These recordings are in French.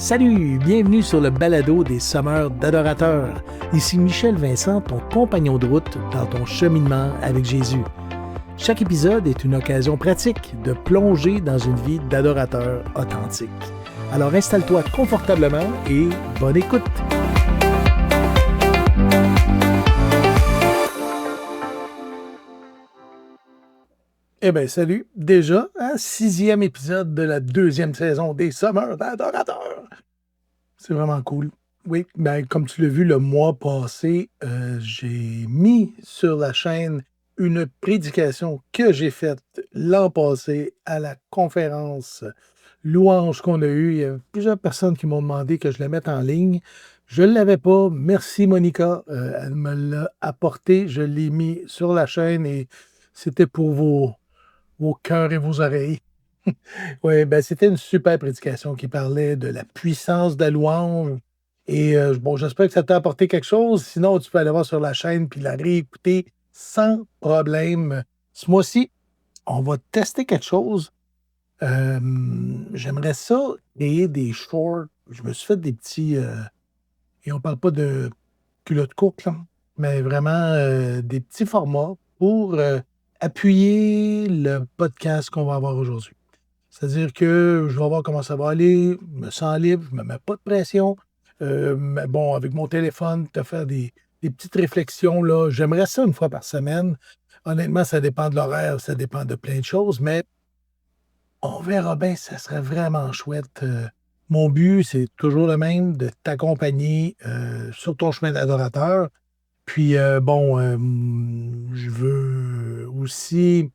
Salut, bienvenue sur le balado des sommeurs d'adorateurs. Ici Michel Vincent, ton compagnon de route dans ton cheminement avec Jésus. Chaque épisode est une occasion pratique de plonger dans une vie d'adorateur authentique. Alors installe-toi confortablement et bonne écoute! Eh bien, salut! Déjà, 6e épisode de la 2e saison des sommeurs d'adorateurs. C'est vraiment cool. Oui, ben, comme tu l'as vu le mois passé, j'ai mis sur la chaîne une prédication que j'ai faite l'an passé à la conférence louange qu'on a eue. Il y a plusieurs personnes qui m'ont demandé que je la mette en ligne. Je ne l'avais pas. Merci Monica. Elle me l'a apporté. Je l'ai mis sur la chaîne et c'était pour vos cœurs et vos oreilles. Oui, ben, c'était une super prédication qui parlait de la puissance de la louange. Et bon, j'espère que ça t'a apporté quelque chose. Sinon, tu peux aller voir sur la chaîne puis la réécouter sans problème. Ce mois-ci, on va tester quelque chose. J'aimerais ça créer des shorts. Je me suis fait des petits... et on parle pas de culottes courtes, là, mais vraiment des petits formats pour appuyer le podcast qu'on va avoir aujourd'hui. C'est-à-dire que je vais voir comment ça va aller, je me sens libre, je ne me mets pas de pression. Mais bon, avec mon téléphone, te faire des petites réflexions, là, j'aimerais ça une fois par semaine. Honnêtement, ça dépend de l'horaire, ça dépend de plein de choses, mais on verra bien, ça serait vraiment chouette. Mon but, c'est toujours le même, de t'accompagner sur ton chemin d'adorateur. Puis, bon, je veux aussi...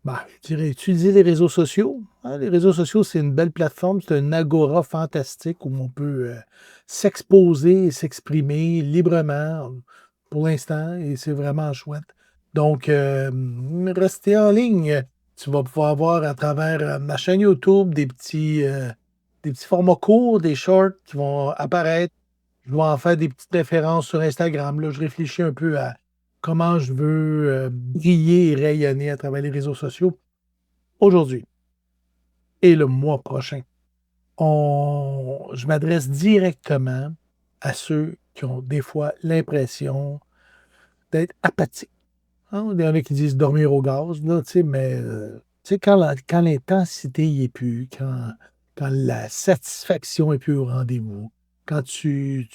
je dirais utiliser les réseaux sociaux. Hein. Les réseaux sociaux, c'est une belle plateforme, c'est un agora fantastique où on peut s'exposer et s'exprimer librement pour l'instant et c'est vraiment chouette. Donc, restez en ligne. Tu vas pouvoir voir à travers ma chaîne YouTube des petits formats courts, des shorts qui vont apparaître. Je vais en faire des petites références sur Instagram. Là, je réfléchis un peu à comment je veux briller et rayonner à travers les réseaux sociaux aujourd'hui et le mois prochain. Je m'adresse directement à ceux qui ont des fois l'impression d'être apathiques. Hein? Il y en a qui disent dormir au gaz, là, mais quand l'intensité n'y est plus, quand la satisfaction n'est plus au rendez-vous, quand tu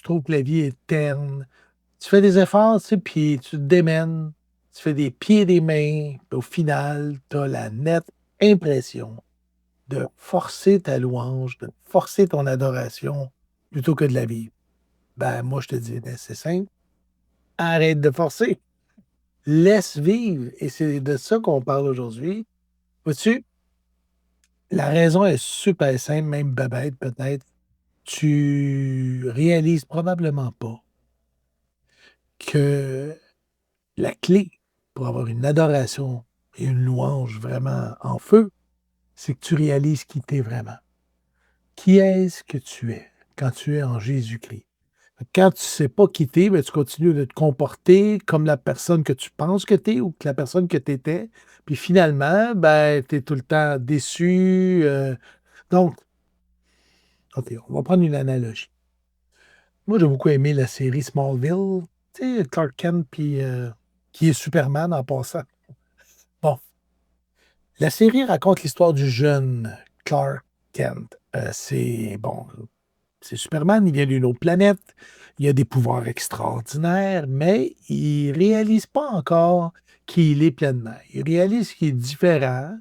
trouves que la vie est terne, tu fais des efforts, puis tu te démènes, tu fais des pieds et des mains, puis au final, tu as la nette impression de forcer ta louange, de forcer ton adoration plutôt que de la vivre. Ben, moi, je te dis, c'est simple. Arrête de forcer. Laisse vivre. Et c'est de ça qu'on parle aujourd'hui. Vois-tu, la raison est super simple, même bête peut-être. Tu réalises probablement pas que la clé pour avoir une adoration et une louange vraiment en feu, c'est que tu réalises qui tu es vraiment. Qui est-ce que tu es quand tu es en Jésus-Christ? Quand tu ne sais pas qui tu es, ben, tu continues de te comporter comme la personne que tu penses que tu es ou que la personne que tu étais. Puis finalement, ben, tu es tout le temps déçu. Donc, OK, on va prendre une analogie. Moi, j'ai beaucoup aimé la série Smallville. Tu sais, Clark Kent, puis qui est Superman en passant. Bon, la série raconte l'histoire du jeune Clark Kent. C'est Superman, il vient d'une autre planète, il a des pouvoirs extraordinaires, mais il réalise pas encore qui il est pleinement. Il réalise qu'il est différent.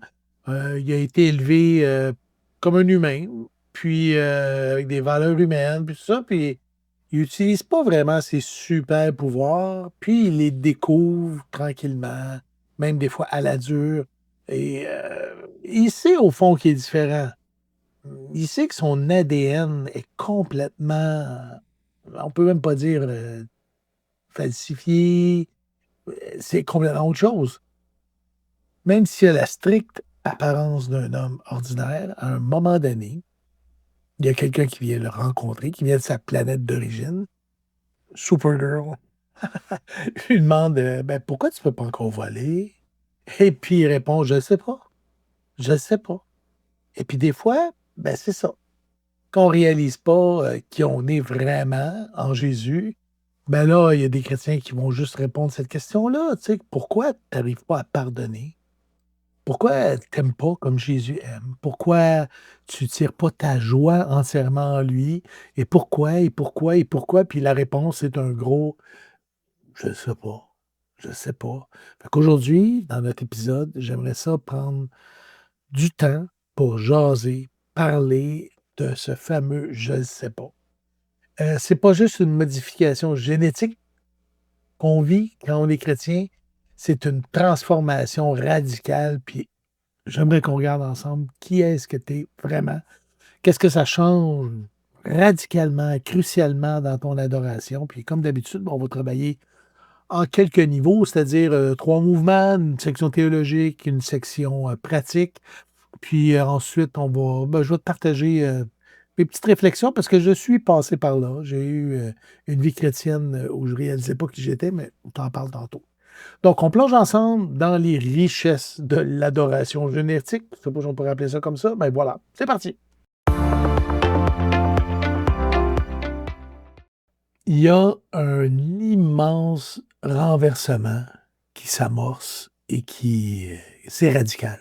Il a été élevé comme un humain, puis avec des valeurs humaines, puis tout ça, puis il n'utilise pas vraiment ses super pouvoirs, puis il les découvre tranquillement, même des fois à la dure. Et il sait au fond qu'il est différent. Il sait que son ADN est complètement, on peut même pas dire falsifié, c'est complètement autre chose. Même s'il a la stricte apparence d'un homme ordinaire, à un moment donné, il y a quelqu'un qui vient le rencontrer, qui vient de sa planète d'origine, Supergirl, lui demande ben, pourquoi tu peux pas encore voler? Et puis il répond je sais pas, je sais pas. Et puis des fois, ben c'est ça. qu'on réalise pas, qui on est vraiment en Jésus, ben là, il y a des chrétiens qui vont juste répondre cette question-là, tu sais: «Pourquoi tu arrives pas à pardonner? Pourquoi tu aimes pas comme Jésus aime? Pourquoi tu tires pas ta joie entièrement en lui? Et pourquoi, et pourquoi, et pourquoi?» Puis la réponse est un gros: «Je sais pas, je sais pas». Fait qu'aujourd'hui, dans notre épisode, j'aimerais ça prendre du temps pour jaser, parler de ce fameux «je le sais pas». C'est pas juste une modification génétique qu'on vit quand on est chrétien, c'est une transformation radicale, puis j'aimerais qu'on regarde ensemble qui est-ce que tu es vraiment. Qu'est-ce que ça change radicalement, crucialement dans ton adoration? Puis comme d'habitude, on va travailler en quelques niveaux, c'est-à-dire, 3 mouvements, une section théologique, une section, pratique. Puis, ensuite, je vais te partager, mes petites réflexions parce que je suis passé par là. J'ai eu, une vie chrétienne, où je réalisais pas qui j'étais, mais on t'en parle tantôt. Donc, on plonge ensemble dans les richesses de l'adoration génétique. Je sais pas si on pourrait appeler ça comme ça, mais voilà, c'est parti. Il y a un immense renversement qui s'amorce et c'est radical.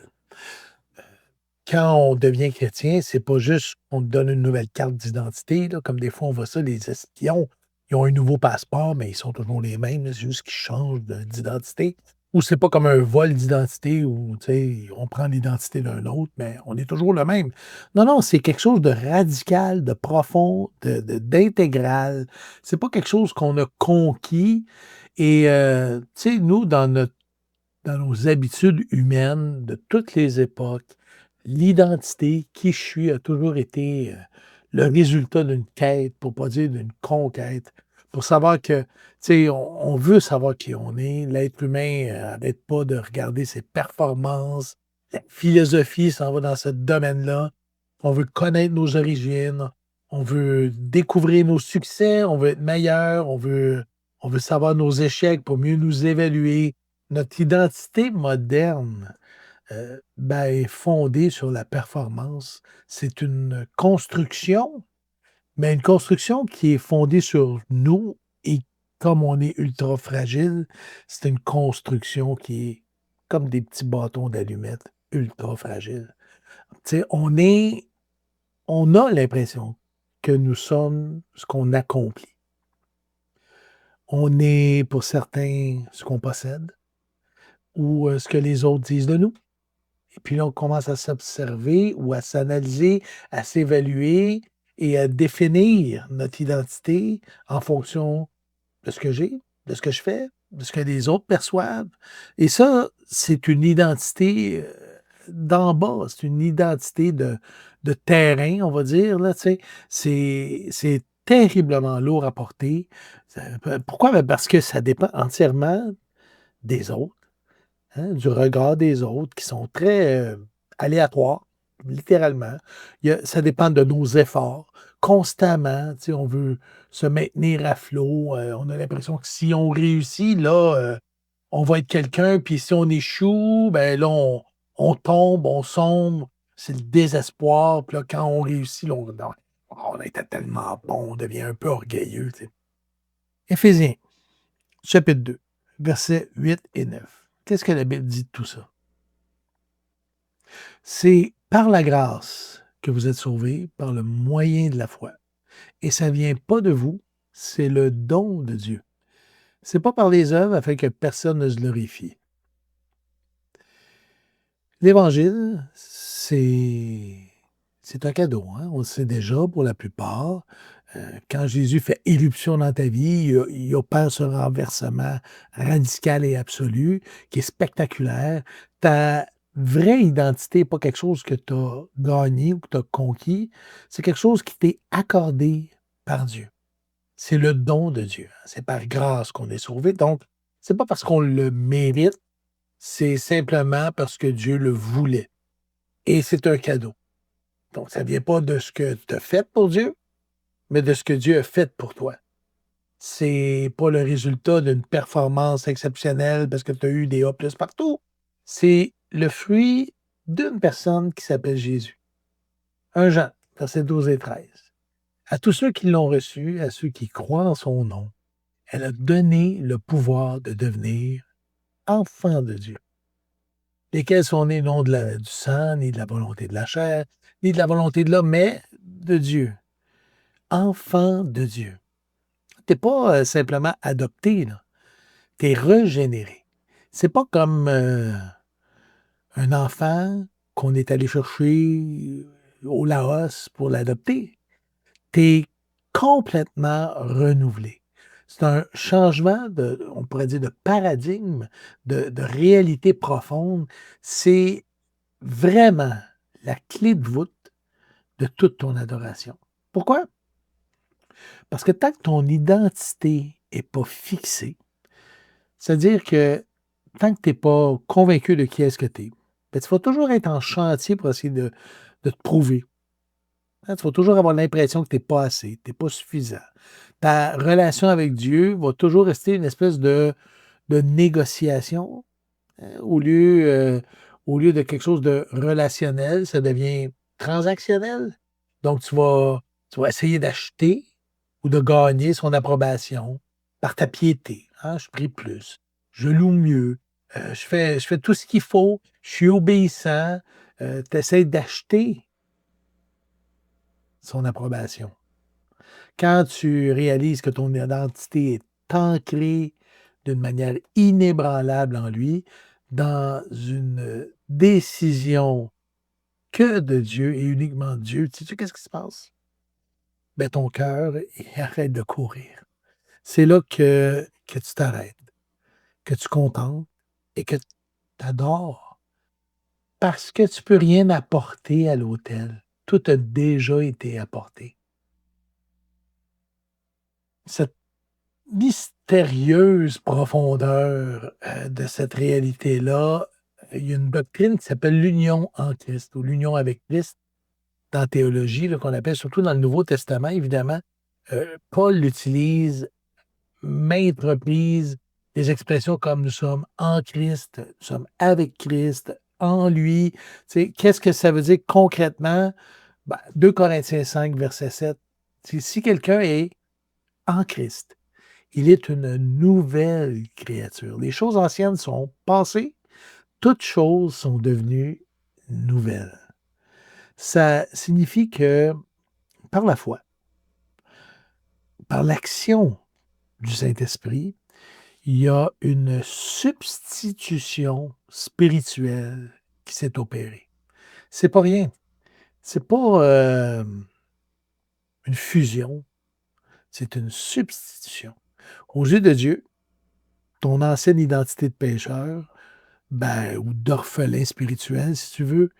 Quand on devient chrétien, c'est pas juste on te donne une nouvelle carte d'identité, là, comme des fois on voit ça, les espions, ils ont un nouveau passeport, mais ils sont toujours les mêmes, là, c'est juste qu'ils changent d'identité. Ou c'est pas comme un vol d'identité où, tu sais, on prend l'identité d'un autre, mais on est toujours le même. Non, non, c'est quelque chose de radical, de profond, d'intégral. C'est pas quelque chose qu'on a conquis et tu sais, nous, dans nos habitudes humaines de toutes les époques, l'identité, qui je suis, a toujours été, le résultat d'une quête, pour pas dire d'une conquête, pour savoir que, tu sais, on veut savoir qui on est. L'être humain, arrête pas de regarder ses performances. La philosophie s'en va dans ce domaine-là. On veut connaître nos origines, on veut découvrir nos succès, on veut être meilleur, on veut savoir nos échecs pour mieux nous évaluer. Notre identité moderne, ben, est fondée sur la performance. C'est une construction, mais une construction qui est fondée sur nous et comme on est ultra fragile, c'est une construction qui est comme des petits bâtons d'allumettes, ultra fragiles. Tu sais, on a l'impression que nous sommes ce qu'on accomplit. On est pour certains ce qu'on possède ou, ce que les autres disent de nous. Et puis là, on commence à s'observer ou à s'analyser, à s'évaluer et à définir notre identité en fonction de ce que j'ai, de ce que je fais, de ce que les autres perçoivent. Et ça, c'est une identité, d'en bas, c'est une identité de terrain, on va dire, là, tu sais. C'est terriblement lourd à porter. Pourquoi? Ben, parce que ça dépend entièrement des autres. Hein, du regard des autres qui sont très, aléatoires, littéralement. Ça dépend de nos efforts constamment, tu sais, on veut se maintenir à flot, on a l'impression que si on réussit, là, on va être quelqu'un, puis si on échoue, ben là, on tombe, on sombre, c'est le désespoir, puis là, quand on réussit, là, on a été tellement bon, on devient un peu orgueilleux, tu sais. Éphésiens, chapitre 2, versets 8 et 9. Qu'est-ce que la Bible dit de tout ça? C'est par la grâce que vous êtes sauvés, par le moyen de la foi. Et ça vient pas de vous, c'est le don de Dieu. C'est pas par les œuvres afin que personne ne se glorifie. L'Évangile, c'est un cadeau, hein, on le sait déjà pour la plupart. Quand Jésus fait irruption dans ta vie, il opère ce renversement radical et absolu qui est spectaculaire. Ta vraie identité n'est pas quelque chose que tu as gagné ou que tu as conquis, c'est quelque chose qui t'est accordé par Dieu. C'est le don de Dieu, hein, c'est par grâce qu'on est sauvé, donc c'est pas parce qu'on le mérite, c'est simplement parce que Dieu le voulait et c'est un cadeau. Donc ça vient pas de ce que tu as fait pour Dieu, mais de ce que Dieu a fait pour toi. C'est pas le résultat d'une performance exceptionnelle parce que tu as eu des A+ partout. C'est le fruit d'une personne qui s'appelle Jésus. Un Jean, versets 12 et 13. À tous ceux qui l'ont reçu, à ceux qui croient en son nom, elle a donné le pouvoir de devenir enfants de Dieu, lesquels sont nés non du sang, ni de la volonté de la chair, ni de la volonté de l'homme, mais de Dieu. Enfants de Dieu. Tu n'es pas simplement adopté, là. Tu es régénéré. C'est pas comme un enfant qu'on est allé chercher au Laos pour l'adopter. Tu es complètement renouvelé. C'est un changement on pourrait dire, de paradigme, de réalité profonde. C'est vraiment la clé de voûte de toute ton adoration. Pourquoi? Parce que tant que ton identité n'est pas fixée, c'est-à-dire que tant que tu n'es pas convaincu de qui est-ce que tu es, ben, tu vas toujours être en chantier pour essayer de te prouver. Hein, tu vas toujours avoir l'impression que tu n'es pas assez, tu n'es pas suffisant. Ta relation avec Dieu va toujours rester une espèce de négociation, hein, au lieu de quelque chose de relationnel, ça devient transactionnel. Donc, tu vas essayer d'acheter ou de gagner son approbation par ta piété. Hein, je prie plus, je loue mieux, je fais tout ce qu'il faut, je suis obéissant. Tu essaies d'acheter son approbation. Quand tu réalises que ton identité est ancrée d'une manière inébranlable en lui, dans une décision que de Dieu et uniquement de Dieu, sais-tu qu'est-ce qui se passe? Ben, ton cœur, il arrête de courir. C'est là que tu t'arrêtes, que tu contemples et que tu adores. Parce que tu ne peux rien apporter à l'autel. Tout a déjà été apporté. Cette mystérieuse profondeur de cette réalité-là, il y a une doctrine qui s'appelle l'union en Christ ou l'union avec Christ dans la théologie, là, qu'on appelle surtout dans le Nouveau Testament, évidemment. Paul l'utilise maintes reprises, des expressions comme nous sommes en Christ, nous sommes avec Christ, en lui. Tu sais, qu'est-ce que ça veut dire concrètement? Ben, 2 Corinthiens 5, verset 7. Si quelqu'un est en Christ, il est une nouvelle créature. Les choses anciennes sont passées, toutes choses sont devenues nouvelles. Ça signifie que par la foi, par l'action du Saint-Esprit, il y a une substitution spirituelle qui s'est opérée. C'est pas rien. C'est pas une fusion, c'est une substitution. Aux yeux de Dieu, ton ancienne identité de pécheur, ben, ou d'orphelin spirituel, si tu veux,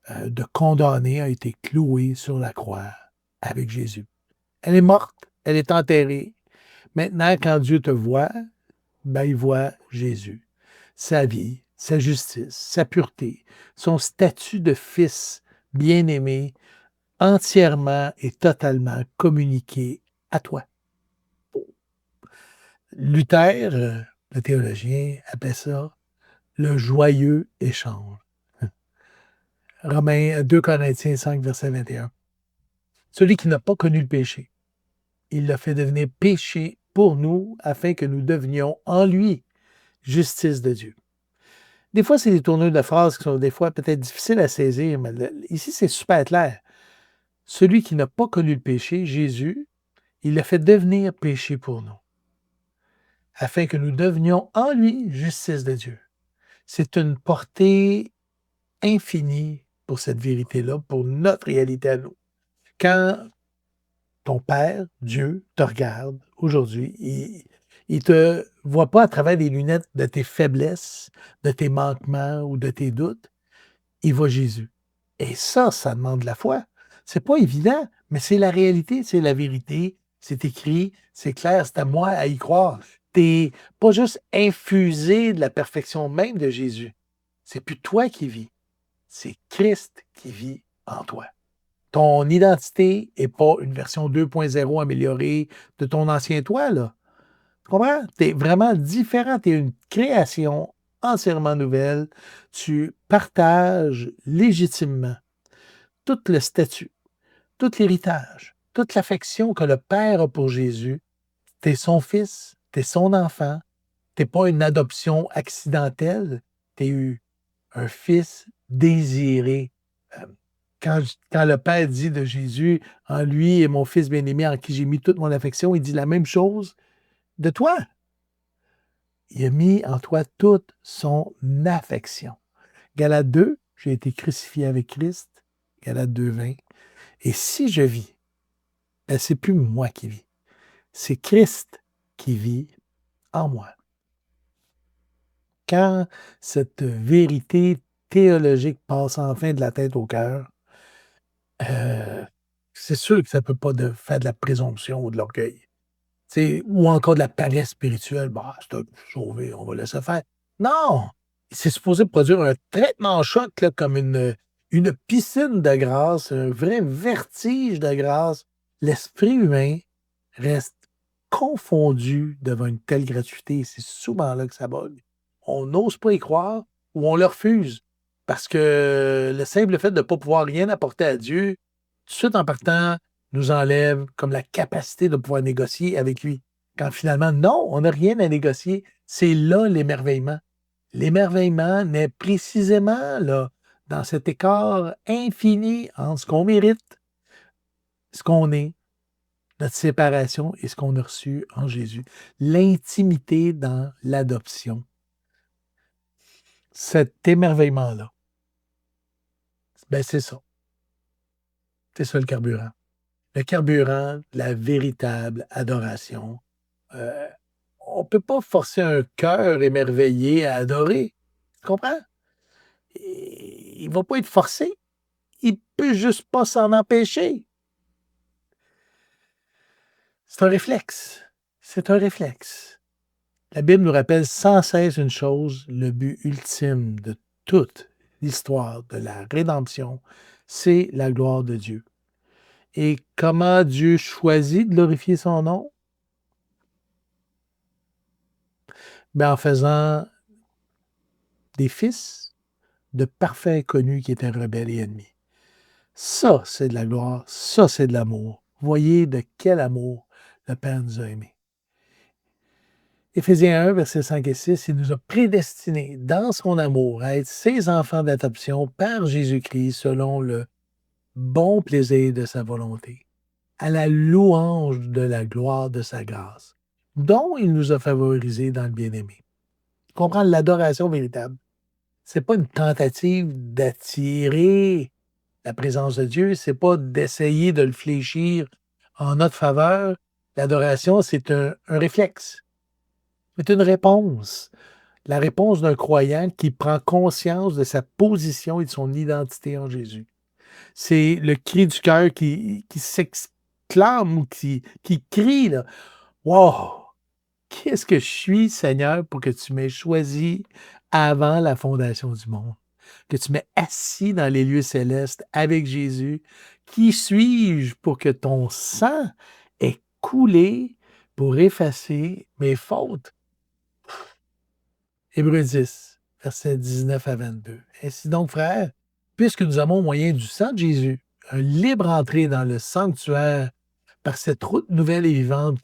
de condamné, a été clouée sur la croix avec Jésus. Elle est morte, elle est enterrée. Maintenant, quand Dieu te voit, ben, il voit Jésus, sa vie, sa justice, sa pureté, son statut de fils bien-aimé, entièrement et totalement communiqué à toi. Luther, le théologien, appelait ça le joyeux échange. Romains 2 Corinthiens 5, verset 21. Celui qui n'a pas connu le péché, il l'a fait devenir péché pour nous afin que nous devenions en lui justice de Dieu. Des fois, c'est des tournures de phrases qui sont des fois peut-être difficiles à saisir, mais ici, c'est super clair. Celui qui n'a pas connu le péché, Jésus, il l'a fait devenir péché pour nous, afin que nous devenions en lui justice de Dieu. C'est une portée infinie pour cette vérité-là, pour notre réalité à nous. Quand ton Père, Dieu, te regarde aujourd'hui, il ne te voit pas à travers les lunettes de tes faiblesses, de tes manquements ou de tes doutes. Il voit Jésus. Et ça demande de la foi. C'est pas évident, mais c'est la réalité, c'est la vérité. C'est écrit, c'est clair, c'est à moi à y croire. Tu n'es pas juste infusé de la perfection même de Jésus. C'est plus toi qui vis, c'est Christ qui vit en toi. Ton identité n'est pas une version 2.0 améliorée de ton ancien toi, là. Tu comprends? Tu es vraiment différent. Tu es une création entièrement nouvelle. Tu partages légitimement tout le statut, tout l'héritage, toute l'affection que le Père a pour Jésus. Tu es son fils, tu es son enfant, tu n'es pas une adoption accidentelle, tu es un fils désiré. Euh, quand le Père dit de Jésus, en lui est mon fils bien-aimé en qui j'ai mis toute mon affection, il dit la même chose de toi. Il a mis en toi toute son affection. Galates 2, j'ai été crucifié avec Christ. Galates 2, 20. Et si je vis, c'est plus moi qui vis, c'est Christ qui vit en moi. Quand cette vérité théologique passe enfin de la tête au cœur, c'est sûr que ça ne peut pas faire de la présomption ou de l'orgueil. Ou encore de la paresse spirituelle. Bah, c'est un peu sauvé, on va laisser faire. Non! C'est supposé produire un traitement choc là, comme une piscine de grâce, un vrai vertige de grâce. L'esprit humain reste confondu devant une telle gratuité. C'est souvent là que ça bug. On n'ose pas y croire ou on le refuse. Parce que le simple fait de ne pas pouvoir rien apporter à Dieu, tout de suite en partant, nous enlève comme la capacité de pouvoir négocier avec lui. Quand finalement, non, on n'a rien à négocier. C'est là l'émerveillement. L'émerveillement naît précisément là, dans cet écart infini entre ce qu'on mérite, ce qu'on est, notre séparation et ce qu'on a reçu en Jésus. L'intimité dans l'adoption. Cet émerveillement-là, ben c'est ça. C'est ça le carburant. Le carburant, la véritable adoration. On ne peut pas forcer un cœur émerveillé à adorer. Tu comprends? Il ne va pas être forcé. Il ne peut juste pas s'en empêcher. C'est un réflexe. C'est un réflexe. La Bible nous rappelle sans cesse une chose, le but ultime de toute l'histoire de la rédemption, c'est la gloire de Dieu. Et comment Dieu choisit de glorifier son nom? Ben, en faisant des fils de parfaits inconnus qui étaient rebelles et ennemis. Ça, c'est de la gloire, ça, c'est de l'amour. Voyez de quel amour le Père nous a aimés. Éphésiens 1, versets 5 et 6, il nous a prédestinés dans son amour à être ses enfants d'adoption par Jésus-Christ selon le bon plaisir de sa volonté, à la louange de la gloire de sa grâce, dont il nous a favorisés dans le bien-aimé. Comprendre l'adoration véritable. C'est pas une tentative d'attirer la présence de Dieu, c'est pas d'essayer de le fléchir en notre faveur. L'adoration, c'est un réflexe. C'est une réponse. La réponse d'un croyant qui prend conscience de sa position et de son identité en Jésus. C'est le cri du cœur qui s'exclame ou qui crie, là. Wow! Qu'est-ce que je suis, Seigneur, pour que tu m'aies choisi avant la fondation du monde? Que tu m'aies assis dans les lieux célestes avec Jésus. Qui suis-je pour que ton sang ait coulé pour effacer mes fautes? Hébreux 10, versets 19 à 22. Ainsi donc, frères, puisque nous avons au moyen du sang de Jésus un libre entrée dans le sanctuaire par cette route nouvelle et vivante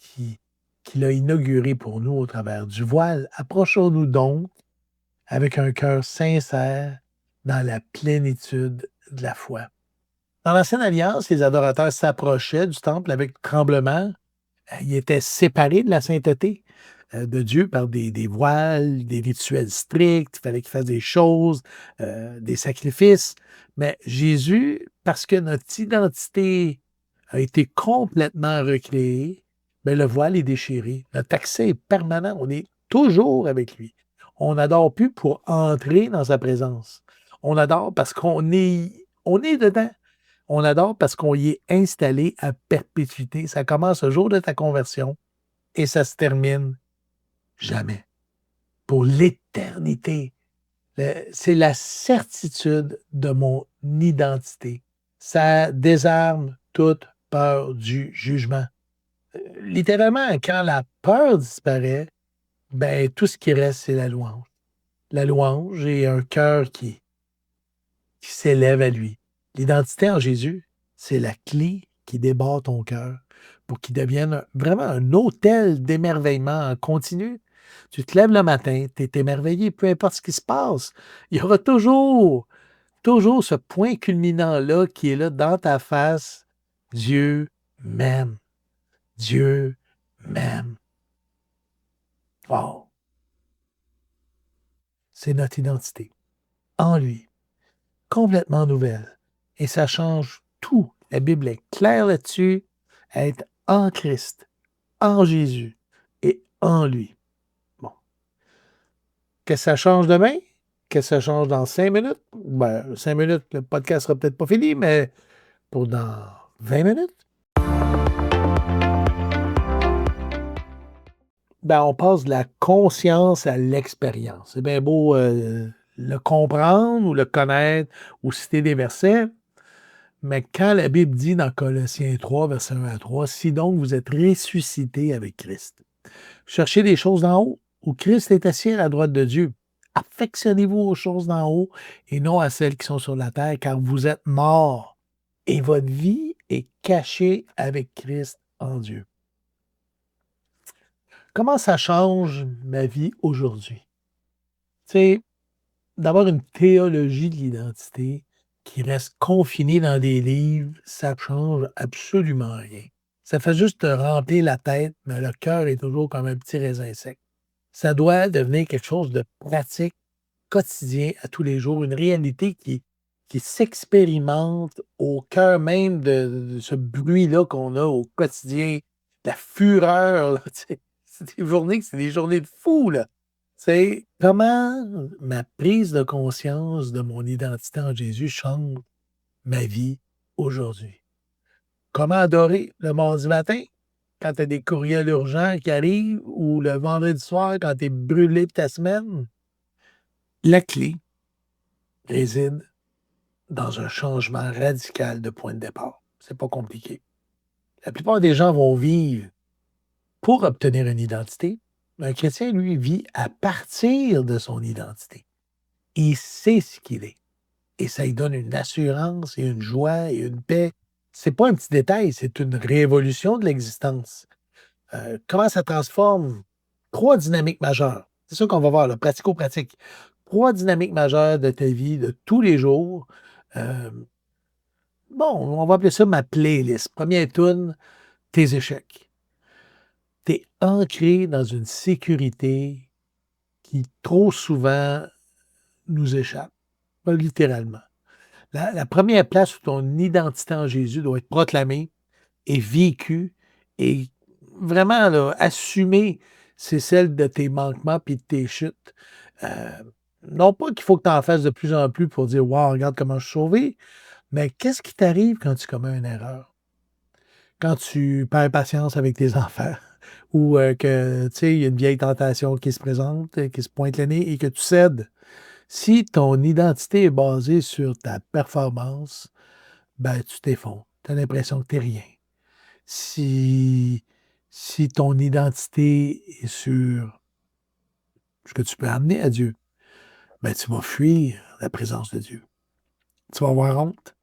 qu'il a inaugurée pour nous au travers du voile, approchons-nous donc avec un cœur sincère dans la plénitude de la foi. Dans l'Ancienne Alliance, les adorateurs s'approchaient du temple avec tremblement. Ils étaient séparés de la sainteté de Dieu par des voiles, des rituels stricts. Il fallait qu'ils fassent des choses, des sacrifices. Mais Jésus, parce que notre identité a été complètement recréée, ben le voile est déchiré. Notre accès est permanent. On est toujours avec lui. On n'adore plus pour entrer dans sa présence. On adore parce on est dedans. On adore parce qu'on y est installé à perpétuité. Ça commence le jour de ta conversion et ça se termine jamais. Pour l'éternité. C'est la certitude de mon identité. Ça désarme toute peur du jugement. Littéralement, quand la peur disparaît, ben tout ce qui reste, c'est la louange. La louange et un cœur qui s'élève à lui. L'identité en Jésus, C'est la clé qui débarre ton cœur pour qu'il devienne vraiment un hôtel d'émerveillement en continu. Tu te lèves le matin, tu es émerveillé, peu importe ce qui se passe. Il y aura toujours ce point culminant-là qui est là dans ta face. Dieu m'aime. Dieu m'aime. Wow! C'est notre identité en lui, complètement nouvelle. Et ça change tout. La Bible est claire là-dessus. Être en Christ, en Jésus et en lui. Bon. Qu'est-ce que ça change demain? Qu'est-ce que ça change dans 5 minutes? Ben, 5 minutes, le podcast sera peut-être pas fini, mais pour dans 20 minutes? Ben, on passe de la conscience à l'expérience. C'est bien beau le comprendre ou le connaître ou citer des versets, mais quand la Bible dit dans Colossiens 3, versets 1 à 3, si donc vous êtes ressuscités avec Christ, cherchez les choses d'en haut, où Christ est assis à la droite de Dieu. Affectionnez-vous aux choses d'en haut et non à celles qui sont sur la terre, car vous êtes morts et votre vie est cachée avec Christ en Dieu. Comment ça change ma vie aujourd'hui? Tu sais, d'avoir une théologie de l'identité qui reste confinée dans des livres, ça change absolument rien. Ça fait juste te remplir la tête, mais le cœur est toujours comme un petit raisin sec. Ça doit devenir quelque chose de pratique, quotidien, à tous les jours, une réalité qui s'expérimente au cœur même de ce bruit-là qu'on a au quotidien, la fureur, là, tu sais. C'est des journées de fou, là. C'est comment ma prise de conscience de mon identité en Jésus change ma vie aujourd'hui. Comment adorer le mardi matin quand tu as des courriels urgents qui arrivent ou le vendredi soir quand tu es brûlé de ta semaine? La clé réside dans un changement radical de point de départ. C'est pas compliqué. La plupart des gens vont vivre pour obtenir une identité. Un chrétien, lui, vit à partir de son identité. Il sait ce qu'il est. Et ça lui donne une assurance et une joie et une paix. C'est pas un petit détail, c'est une révolution de l'existence. Comment ça transforme 3 dynamiques majeures. C'est ça qu'on va voir, là, pratico-pratique. 3 dynamiques majeures de ta vie de tous les jours. Bon, on va appeler ça ma playlist. Première tune, tes échecs. Tu es ancré dans une sécurité qui trop souvent nous échappe, pas littéralement. La première place où ton identité en Jésus doit être proclamée et vécue et vraiment là, assumée, c'est celle de tes manquements puis de tes chutes. Heu, non pas qu'il faut que tu en fasses de plus en plus pour dire: «Wow, regarde comment je suis sauvé», mais qu'est-ce qui t'arrive quand tu commets une erreur? Quand tu perds patience avec tes enfants ou que, tu sais, il y a une vieille tentation qui se présente, qui se pointe le nez et que tu cèdes. Si ton identité est basée sur ta performance, ben, tu t'effondres. Tu as l'impression que tu es rien. Si si ton identité est sur ce que tu peux amener à Dieu, ben, tu vas fuir la présence de Dieu. Tu vas avoir honte.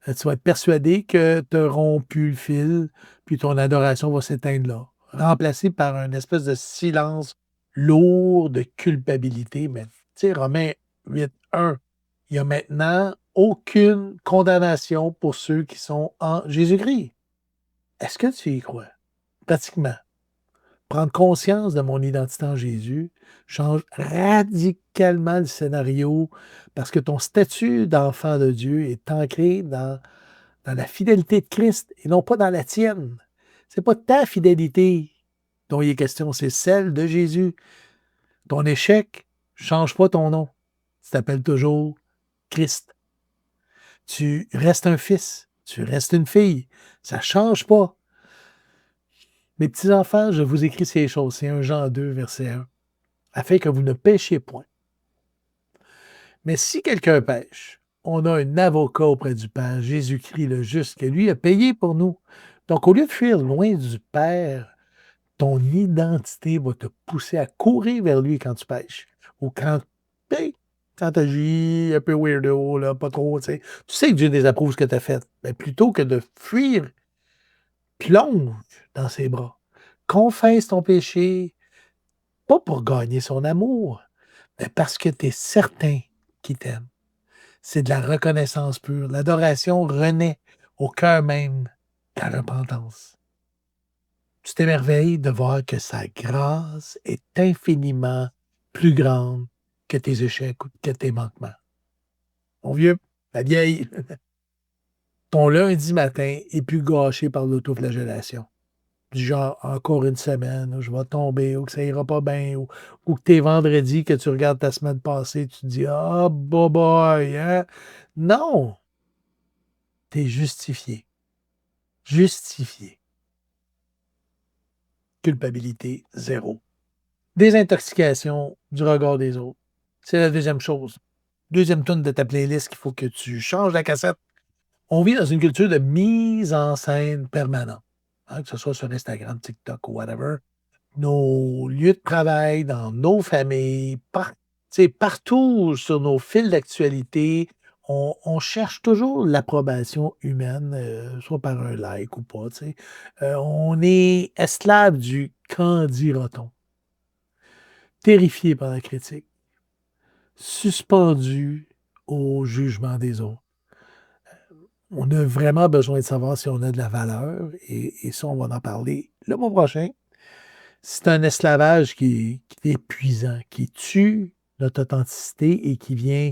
Tu vas être persuadé que tu as rompu le fil, puis ton adoration va s'éteindre là, remplacée par une espèce de silence lourd de culpabilité. Mais tu sais, Romains 8:1, il y a maintenant aucune condamnation pour ceux qui sont en Jésus-Christ. Est-ce que tu y crois? Pratiquement. Prendre conscience de mon identité en Jésus change radicalement le scénario parce que ton statut d'enfant de Dieu est ancré dans la fidélité de Christ et non pas dans la tienne. C'est pas ta fidélité dont il est question, c'est celle de Jésus. Ton échec ne change pas ton nom. Tu t'appelles toujours Christ. Tu restes un fils, tu restes une fille. Ça ne change pas. Mes petits-enfants, je vous écris ces choses. C'est 1 Jean 2, verset 1. Afin que vous ne péchiez point. Mais si quelqu'un pêche, on a un avocat auprès du Père, Jésus-Christ le juste, qui lui a payé pour nous. Donc, au lieu de fuir loin du Père, ton identité va te pousser à courir vers lui quand tu pêches. Ou quand, hey, quand tu agis un peu weirdo, là, pas trop, tu sais. Tu sais que Dieu désapprouve ce que tu as fait. Mais plutôt que de fuir, plonge dans ses bras. Confesse ton péché, pas pour gagner son amour, mais parce que tu es certain qu'il t'aime. C'est de la reconnaissance pure. L'adoration renaît au cœur même de la repentance. Tu t'émerveilles de voir que sa grâce est infiniment plus grande que tes échecs ou que tes manquements. Mon vieux, la vieille, ton lundi matin est plus gâché par l'autoflagellation. Du genre, encore une semaine, où je vais tomber, ou que ça ira pas bien, ou que t'es vendredi, que tu regardes ta semaine passée, tu te dis, ah, boy, hein? Non, t'es justifié. Justifié. Culpabilité, zéro. Désintoxication du regard des autres. C'est la deuxième chose. Deuxième tune de ta playlist qu'il faut que tu changes la cassette. On vit dans une culture de mise en scène permanente, hein, que ce soit sur Instagram, TikTok ou whatever. Nos lieux de travail, dans nos familles, partout sur nos fils d'actualité, on cherche toujours l'approbation humaine, soit par un like ou pas. On est esclave du «qu'en dira-t-on», terrifié par la critique, suspendu au jugement des autres. On a vraiment besoin de savoir si on a de la valeur et ça, on va en parler le mois prochain. C'est un esclavage qui est épuisant, qui tue notre authenticité et qui vient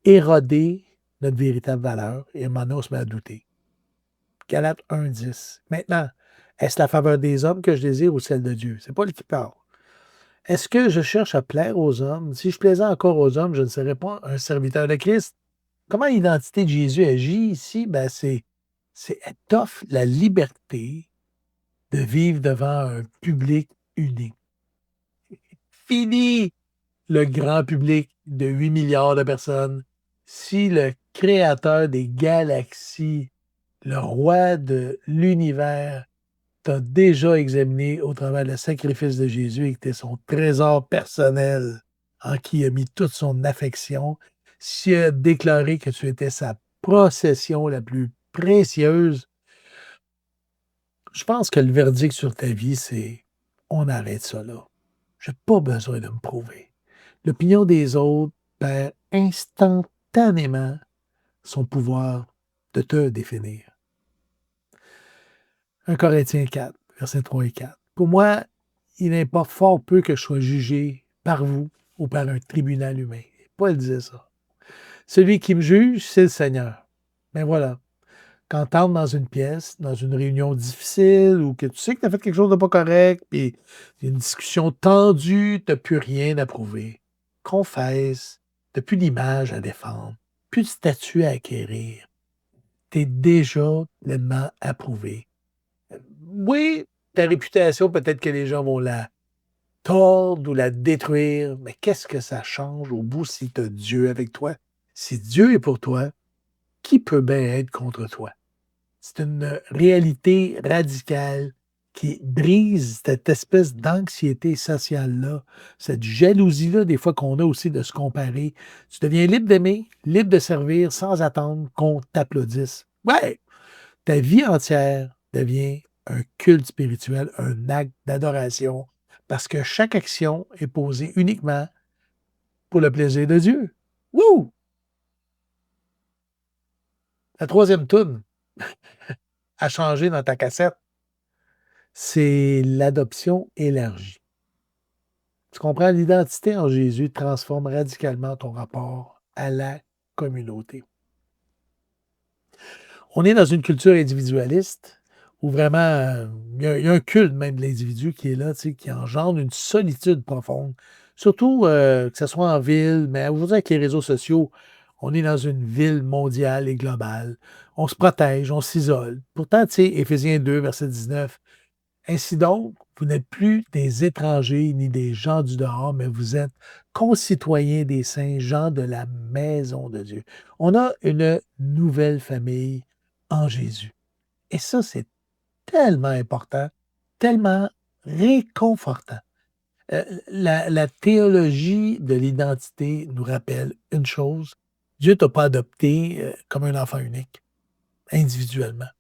éroder notre véritable valeur et à un moment donné, on se met à douter. Galates 1:10. Maintenant, est-ce la faveur des hommes que je désire ou celle de Dieu? C'est Paul qui parle. Est-ce que je cherche à plaire aux hommes? Si je plaisais encore aux hommes, je ne serais pas un serviteur de Christ. Comment l'identité de Jésus agit ici? Ben, elle t'offre la liberté de vivre devant un public unique. Fini le grand public de 8 milliards de personnes. Si le créateur des galaxies, le roi de l'univers, t'a déjà examiné au travers le sacrifice de Jésus et que tu es son trésor personnel en qui il a mis toute son affection, s'il a déclaré que tu étais sa possession la plus précieuse, je pense que le verdict sur ta vie, c'est on arrête ça là. J'ai pas besoin de me prouver. L'opinion des autres perd instantanément son pouvoir de te définir. 1 Corinthiens 4, versets 3 et 4. Pour moi, il importe fort peu que je sois jugé par vous ou par un tribunal humain. Paul disait ça. Celui qui me juge, c'est le Seigneur. Mais voilà, quand tu entres dans une pièce, dans une réunion difficile ou que tu sais que tu as fait quelque chose de pas correct, puis il y a une discussion tendue, tu n'as plus rien à prouver. Confesse, tu n'as plus d'image à défendre, plus de statut à acquérir. Tu es déjà pleinement approuvé. Oui, ta réputation, peut-être que les gens vont la tordre ou la détruire, mais qu'est-ce que ça change au bout si tu as Dieu avec toi? Si Dieu est pour toi, qui peut bien être contre toi? C'est une réalité radicale qui brise cette espèce d'anxiété sociale-là, cette jalousie-là, des fois, qu'on a aussi de se comparer. Tu deviens libre d'aimer, libre de servir sans attendre qu'on t'applaudisse. Ouais, ta vie entière devient un culte spirituel, un acte d'adoration, parce que chaque action est posée uniquement pour le plaisir de Dieu. Wouh! La troisième toune à changer dans ta cassette, c'est l'adoption élargie. Tu comprends? L'identité en Jésus transforme radicalement ton rapport à la communauté. On est dans une culture individualiste où vraiment, il y a un culte même de l'individu qui est là, tu sais, qui engendre une solitude profonde. Surtout, que ce soit en ville, mais aujourd'hui avec les réseaux sociaux, on est dans une ville mondiale et globale. On se protège, on s'isole. Pourtant, tu sais, Éphésiens 2, verset 19, ainsi donc, vous n'êtes plus des étrangers ni des gens du dehors, mais vous êtes concitoyens des saints, gens de la maison de Dieu. On a une nouvelle famille en Jésus. Et ça, c'est tellement important, tellement réconfortant. La théologie de l'identité nous rappelle une chose: Dieu t'a pas adopté, comme un enfant unique, individuellement,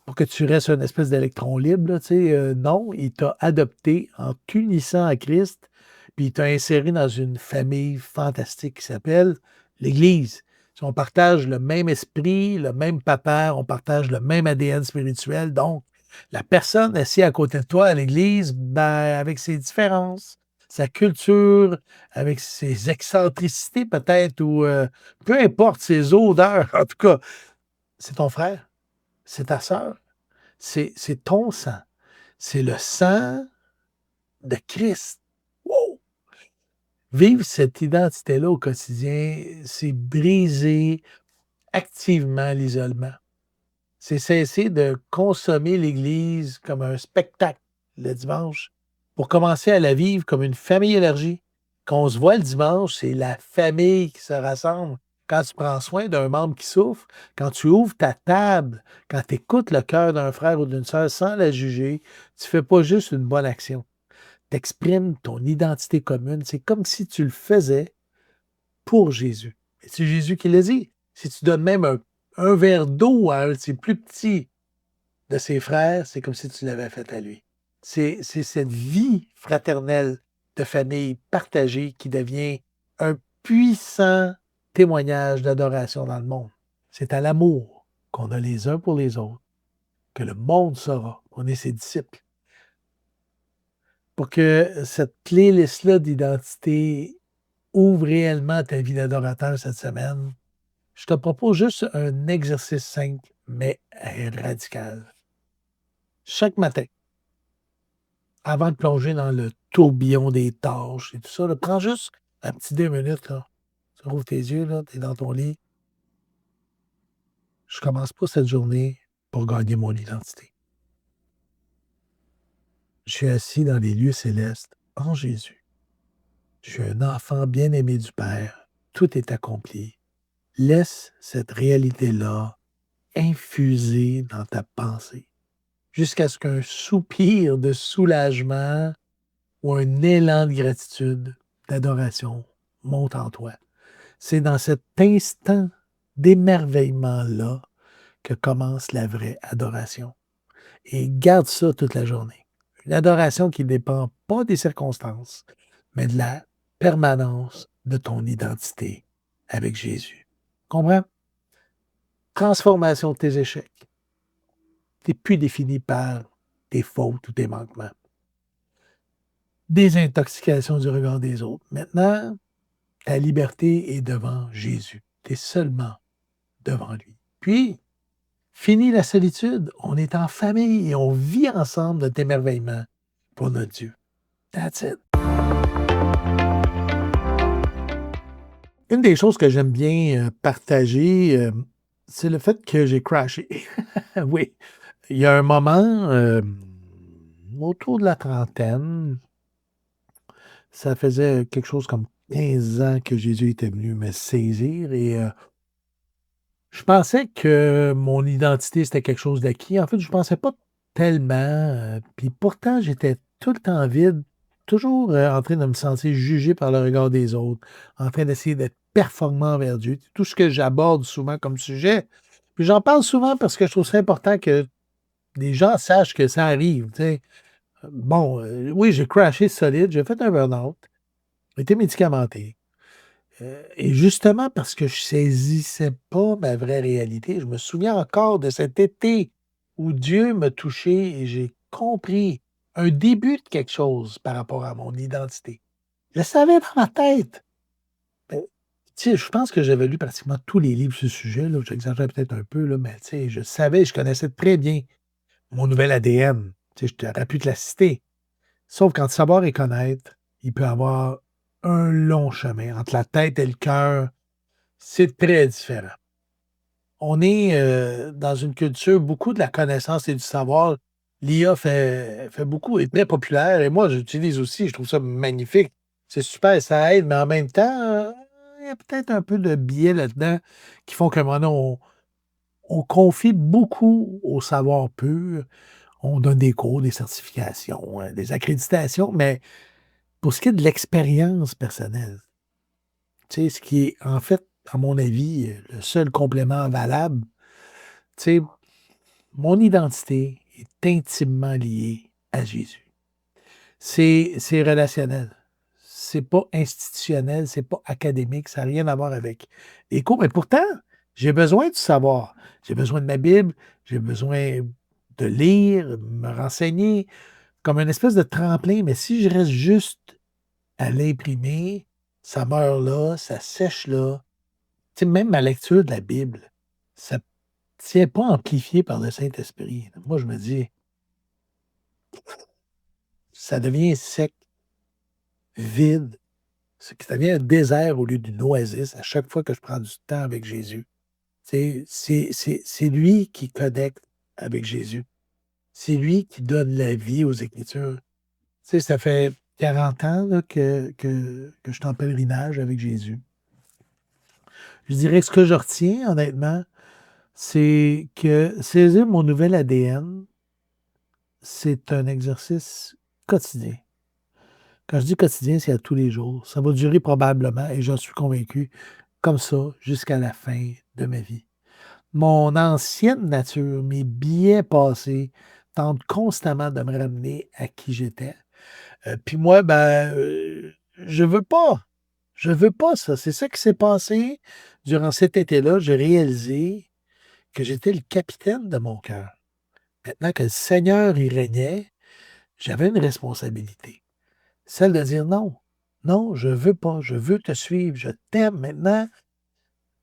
pour que tu restes une espèce d'électron libre là, tu sais, non, il t'a adopté en t'unissant à Christ, puis il t'a inséré dans une famille fantastique qui s'appelle l'Église. Si on partage le même esprit, le même papa, on partage le même ADN spirituel, donc la personne assise à côté de toi à l'Église, ben, avec ses différences, sa culture, avec ses excentricités peut-être ou, peu importe ses odeurs, en tout cas, c'est ton frère, c'est ta sœur, c'est ton sang, c'est le sang de Christ. Wow! Vivre cette identité-là au quotidien, c'est briser activement l'isolement. C'est cesser de consommer l'Église comme un spectacle le dimanche pour commencer à la vivre comme une famille élargie. Quand on se voit le dimanche, c'est la famille qui se rassemble. Quand tu prends soin d'un membre qui souffre, quand tu ouvres ta table, quand tu écoutes le cœur d'un frère ou d'une sœur sans la juger, tu ne fais pas juste une bonne action. Tu exprimes ton identité commune. C'est comme si tu le faisais pour Jésus. Et c'est Jésus qui l'a dit. Si tu donnes même un verre d'eau à un de ses plus petits de ses frères, c'est comme si tu l'avais fait à lui. C'est cette vie fraternelle de famille partagée qui devient un puissant témoignage d'adoration dans le monde. C'est à l'amour qu'on a les uns pour les autres que le monde saura qu'on est ses disciples. Pour que cette playlist-là d'identité ouvre réellement ta vie d'adorateur cette semaine, je te propose juste un exercice simple, mais radical. Chaque matin, avant de plonger dans le tourbillon des tâches et tout ça, là, prends juste un petit 2 minutes, là. Tu rouvres tes yeux, là, tu es dans ton lit. Je commence pas cette journée pour gagner mon identité. Je suis assis dans les lieux célestes en Jésus. Je suis un enfant bien-aimé du Père. Tout est accompli. Laisse cette réalité-là infuser dans ta pensée jusqu'à ce qu'un soupir de soulagement ou un élan de gratitude, d'adoration monte en toi. C'est dans cet instant d'émerveillement-là que commence la vraie adoration. Et garde ça toute la journée. Une adoration qui ne dépend pas des circonstances, mais de la permanence de ton identité avec Jésus. Comprends? Transformation de tes échecs. Tu n'es plus défini par tes fautes ou tes manquements. Désintoxication du regard des autres. Maintenant, ta liberté est devant Jésus. Tu es seulement devant lui. Puis, fini la solitude. On est en famille et on vit ensemble notre émerveillement pour notre Dieu. That's it. Une des choses que j'aime bien partager, c'est le fait que j'ai crashé. Oui, il y a un moment, autour de la trentaine, ça faisait quelque chose comme 15 ans que Jésus était venu me saisir et je pensais que mon identité, c'était quelque chose d'acquis. En fait, je pensais pas tellement, puis pourtant, j'étais tout le temps vide, toujours, en train de me sentir jugé par le regard des autres, en train d'essayer d'être performant envers Dieu. Tout ce que j'aborde souvent comme sujet. Puis j'en parle souvent parce que je trouve ça important que les gens sachent que ça arrive, tu sais. Bon, oui, j'ai crashé solide, j'ai fait un burn-out, j'ai été médicamenté. Et justement parce que je saisissais pas ma vraie réalité, je me souviens encore de cet été où Dieu m'a touché et j'ai compris un début de quelque chose par rapport à mon identité. Je le savais dans ma tête. Ben, tu sais, je pense que j'avais lu pratiquement tous les livres sur ce sujet, là, j'exagère peut-être un peu, là, mais tu sais, je savais, je connaissais très bien mon nouvel ADN. Tu sais, je t'aurais pu te la citer. Sauf qu'entre savoir et connaître, il peut y avoir un long chemin. Entre la tête et le cœur, c'est très différent. On est, dans une culture beaucoup de la connaissance et du savoir. L'IA fait beaucoup, est très populaire et moi j'utilise aussi, je trouve ça magnifique. C'est super, ça aide, mais en même temps, il y a peut-être un peu de biais là-dedans qui font qu'à un moment donné, on confie beaucoup au savoir pur. On donne des cours, des certifications, des accréditations, mais pour ce qui est de l'expérience personnelle, tu sais, ce qui est, en fait, à mon avis, le seul complément valable, tu sais, mon identité est intimement liée à Jésus. C'est relationnel. C'est pas institutionnel, c'est pas académique, ça n'a rien à voir avec les cours, mais pourtant, j'ai besoin de savoir. J'ai besoin de ma Bible, j'ai besoin de lire, me renseigner, comme une espèce de tremplin, mais si je reste juste à l'imprimer, ça meurt là, ça sèche là. Tu sais, même ma lecture de la Bible, ça ne tient pas amplifié par le Saint-Esprit. Moi, je me dis, ça devient sec, vide, ça devient un désert au lieu d'une oasis à chaque fois que je prends du temps avec Jésus. C'est lui qui connecte avec Jésus. C'est lui qui donne la vie aux Écritures. Tu sais, ça fait 40 ans là, que je suis en pèlerinage avec Jésus. Je dirais que ce que je retiens, honnêtement, c'est que saisir mon nouvel ADN, c'est un exercice quotidien. Quand je dis quotidien, c'est à tous les jours. Ça va durer probablement, et j'en suis convaincu, comme ça, jusqu'à la fin de ma vie. Mon ancienne nature, mes biais passés, tentent constamment de me ramener à qui j'étais. Puis moi, ben, je veux pas. Je veux pas ça. C'est ça qui s'est passé durant cet été-là. J'ai réalisé que j'étais le capitaine de mon cœur. Maintenant que le Seigneur y régnait, j'avais une responsabilité. Celle de dire non. Non, je veux pas. Je veux te suivre. Je t'aime maintenant.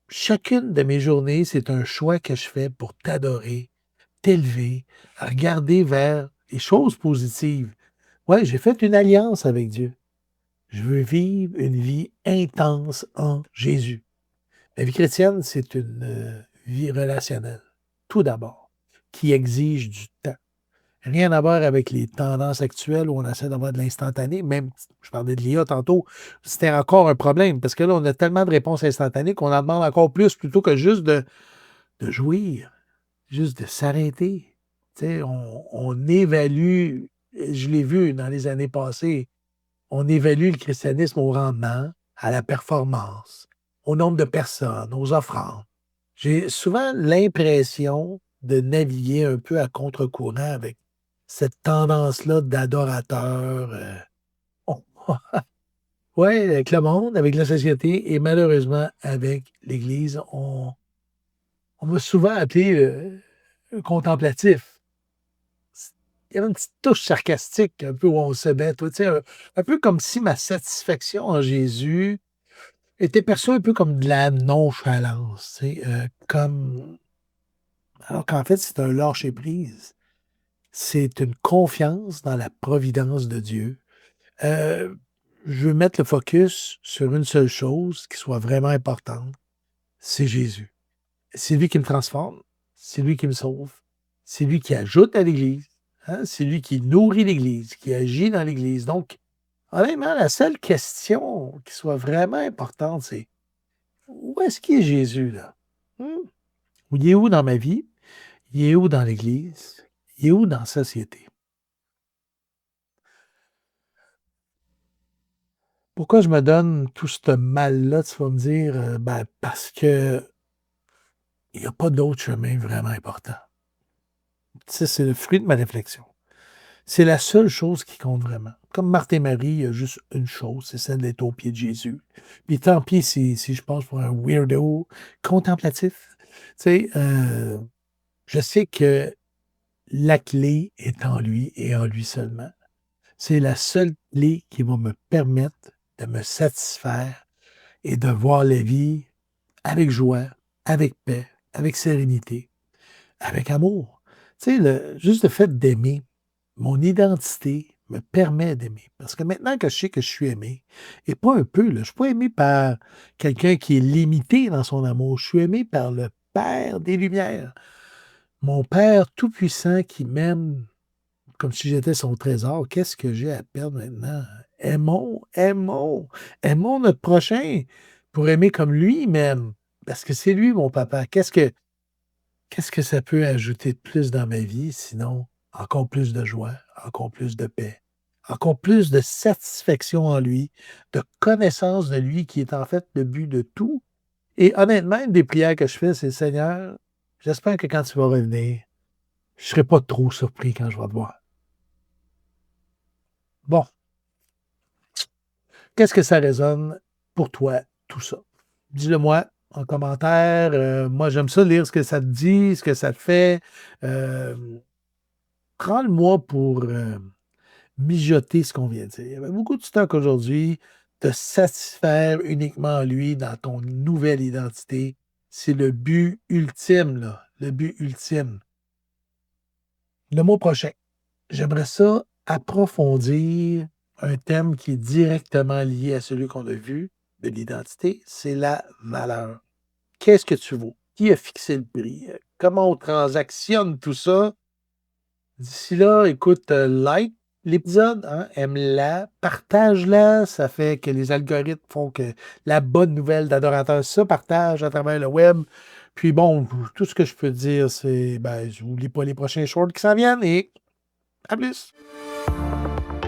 Chacune de mes journées, c'est un choix que je fais pour t'adorer, t'élever, à regarder vers les choses positives. Ouais, j'ai fait une alliance avec Dieu. Je veux vivre une vie intense en Jésus. La vie chrétienne, c'est une vie relationnelle, tout d'abord, qui exige du temps. Rien à voir avec les tendances actuelles où on essaie d'avoir de l'instantané. Même, je parlais de l'IA tantôt, c'était encore un problème parce que là, on a tellement de réponses instantanées qu'on en demande encore plus plutôt que juste de jouir, juste de s'arrêter. Tu sais, on évalue, je l'ai vu dans les années passées, on évalue le christianisme au rendement, à la performance, au nombre de personnes, aux offrandes. J'ai souvent l'impression de naviguer un peu à contre-courant avec cette tendance-là d'adorateur. Oui, avec le monde, avec la société et malheureusement avec l'Église. On m'a souvent appelé contemplatif. Il y avait une petite touche sarcastique, un peu où on se met, tu sais, un peu comme si ma satisfaction en Jésus était perçue un peu comme de la nonchalance, tu sais, comme alors qu'en fait, c'est un lâcher-prise. C'est une confiance dans la providence de Dieu. Heu, je veux mettre le focus sur une seule chose qui soit vraiment importante, c'est Jésus. C'est lui qui me transforme, c'est lui qui me sauve, c'est lui qui ajoute à l'Église, hein, c'est lui qui nourrit l'Église, qui agit dans l'Église. Donc, honnêtement, la seule question qui soit vraiment importante, c'est: où est-ce qu'il est Jésus là? Mmh? Il est où dans ma vie? Il est où dans l'Église? Il est où dans la société? Pourquoi je me donne tout ce mal-là, tu vas me dire? Ben, parce qu'il y a pas d'autre chemin vraiment important. Tu sais, c'est le fruit de ma réflexion. C'est la seule chose qui compte vraiment. Comme Marthe et Marie, il y a juste une chose, c'est celle d'être aux pieds de Jésus. Puis tant pis si je passe pour un weirdo contemplatif. Tu sais, je sais que la clé est en lui et en lui seulement. C'est la seule clé qui va me permettre de me satisfaire et de voir la vie avec joie, avec paix, avec sérénité, avec amour. Tu sais, juste le fait d'aimer, mon identité me permet d'aimer. Parce que maintenant que je sais que je suis aimé, et pas un peu, là, je ne suis pas aimé par quelqu'un qui est limité dans son amour, je suis aimé par le Père des Lumières, mon Père Tout-Puissant qui m'aime comme si j'étais son trésor. Qu'est-ce que j'ai à perdre maintenant? Aimons, aimons, aimons notre prochain pour aimer comme lui m'aime. Parce que c'est lui mon papa. Qu'est-ce que ça peut ajouter de plus dans ma vie sinon encore plus de joie, encore plus de paix, encore plus de satisfaction en lui, de connaissance de lui qui est en fait le but de tout. Et honnêtement, une des prières que je fais, c'est Seigneur, j'espère que quand tu vas revenir, je ne serai pas trop surpris quand je vais te voir. Bon, qu'est-ce que ça résonne pour toi, tout ça? Dis-le moi en commentaire. Moi, j'aime ça lire ce que ça te dit, ce que ça te fait. Euh, Prends-le-moi pour mijoter ce qu'on vient de dire. Il y avait beaucoup de stock aujourd'hui. Te satisfaire uniquement lui dans ton nouvelle identité. C'est le but ultime, là. Le but ultime. Le mois prochain, j'aimerais ça approfondir un thème qui est directement lié à celui qu'on a vu de l'identité, c'est la valeur. Qu'est-ce que tu vaux? Qui a fixé le prix? Comment on transactionne tout ça? D'ici là, écoute, like l'épisode, hein, aime-la, partage-la, ça fait que les algorithmes font que la bonne nouvelle d'adorateur se partage à travers le web. Puis bon, tout ce que je peux dire, c'est, ben, je n'oublie pas les prochains shorts qui s'en viennent et à plus!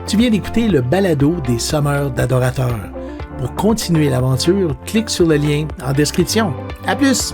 Tu viens d'écouter le balado des sommeurs d'adorateurs. Pour continuer l'aventure, clique sur le lien en description. À plus!